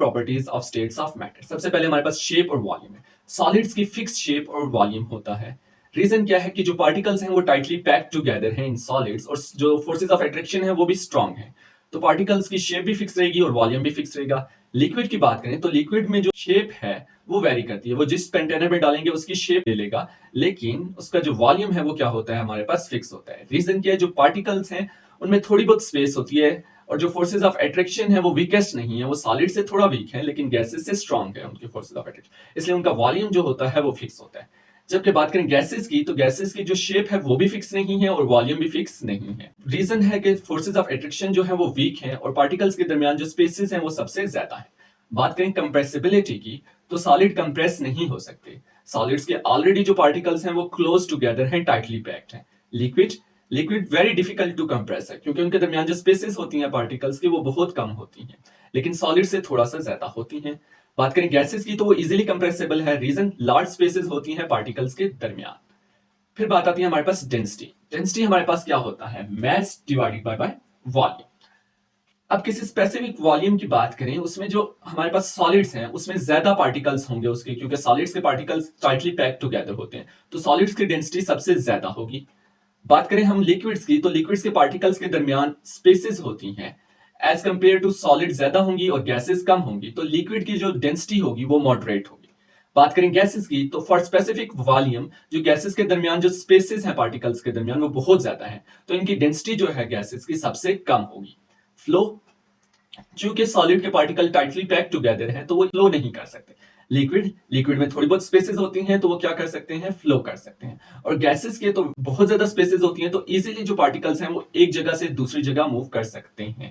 Properties of states of matter. सबसे पहले हमारे पास शेप और वॉल्यूम है। सॉलिड्स की फिक्स शेप और वॉल्यूम होता है। रीजन क्या है कि जो पार्टिकल्स हैं वो टाइटली पैक्ड टुगेदर हैं इन सॉलिड्स, और जो फोर्सेज ऑफ अट्रैक्शन है वो भी स्ट्रांग है। तो पार्टिकल्स की शेप भी फिक्स रहेगी और वॉल्यूम भी फिक्स रहेगा। लिक्विड की बात करें तो लिक्विड में जो शेप है वो वेरी करती है। वो जिस कंटेनर में डालेंगे उसकी शेप ले लेगा, लेकिन उसका जो वॉल्यूम है वो क्या होता है, हमारे पास फिक्स होता है। रीजन क्या है, जो पार्टिकल्स हैं उनमें थोड़ी बहुत स्पेस होती है, और जो फोर्सेज ऑफ अट्रैक्शन है वो वीकेस्ट नहीं है, वो सॉलिड से थोड़ा वीक है लेकिन गैसेस से स्ट्रांग है उनके फोर्सेज ऑफ अट्रैक्शन, इसलिए उनका वॉल्यूम जो होता है वो फिक्स होता है। जबकि बात करें गैसेस की, तो गैसेस की जो शेप है वो भी फिक्स नहीं है और वॉल्यूम भी फिक्स नहीं है। रीजन है कि फोर्सेज ऑफ अट्रैक्शन जो है वो वीक है और पार्टिकल्स के दरमियान जो स्पेसेस हैं वो सबसे ज्यादा है। बात करें कंप्रेसिबिलिटी की, तो सॉलिड कंप्रेस नहीं हो सकते। सॉलिड्स के ऑलरेडी जो पार्टिकल्स हैं वो क्लोज टुगेदर हैं, टाइटली पैक्ड हैं। Liquid liquid very difficult to compress है, क्योंकि उनके दरमियान जो स्पेसेस होती हैं पार्टिकल्स की वो बहुत कम होती हैं, लेकिन सॉलिड से थोड़ा सा ज्यादा होती हैं। बात करें गैसेस की, तो वो इजीली कंप्रेसिबल है। रीजन, लार्ज स्पेसेस होती हैं पार्टिकल्स के दरमियान। फिर बात आती है हमारे पास डेंसिटी। डेंसिटी हमारे पास क्या होता है, मास डिवाइडेड बाय वॉल्यूम। अब किसी स्पेसिफिक वॉल्यूम की बात करें, उसमें जो हमारे पास सॉलिड्स हैं उसमें ज्यादा पार्टिकल्स होंगे उसके, क्योंकि सॉलिड्स के पार्टिकल्स टाइटली पैक्ड टुगेदर होते हैं, तो सॉलिड्स की डेंसिटी सबसे ज्यादा होगी। बात करें हम लिक्विड्स की, तो लिक्विड्स के पार्टिकल्स के दरमियान स्पेसेस होती हैं, एज कंपेयर टू सॉलिड ज्यादा होंगी और गैसेस कम होंगी, तो लिक्विड की जो डेंसिटी होगी वो मॉडरेट होगी। बात करें गैसेस की, तो फॉर स्पेसिफिक वॉल्यूम जो गैसेस के दरमियान जो स्पेसेस हैं पार्टिकल्स के दरमियान वो बहुत ज्यादा है, तो इनकी डेंसिटी जो है गैसेस की सबसे कम होगी। फ्लो, चूंकि सॉलिड के पार्टिकल टाइटली पैक्ड टुगेदर हैं तो वो फ्लो नहीं कर सकते। लिक्विड में थोड़ी बहुत स्पेसेस होती हैं तो वो क्या कर सकते हैं, फ्लो कर सकते हैं। और गैसेस के तो बहुत ज्यादा स्पेसेस होती हैं, तो इजीली जो पार्टिकल्स हैं वो एक जगह से दूसरी जगह मूव कर सकते हैं।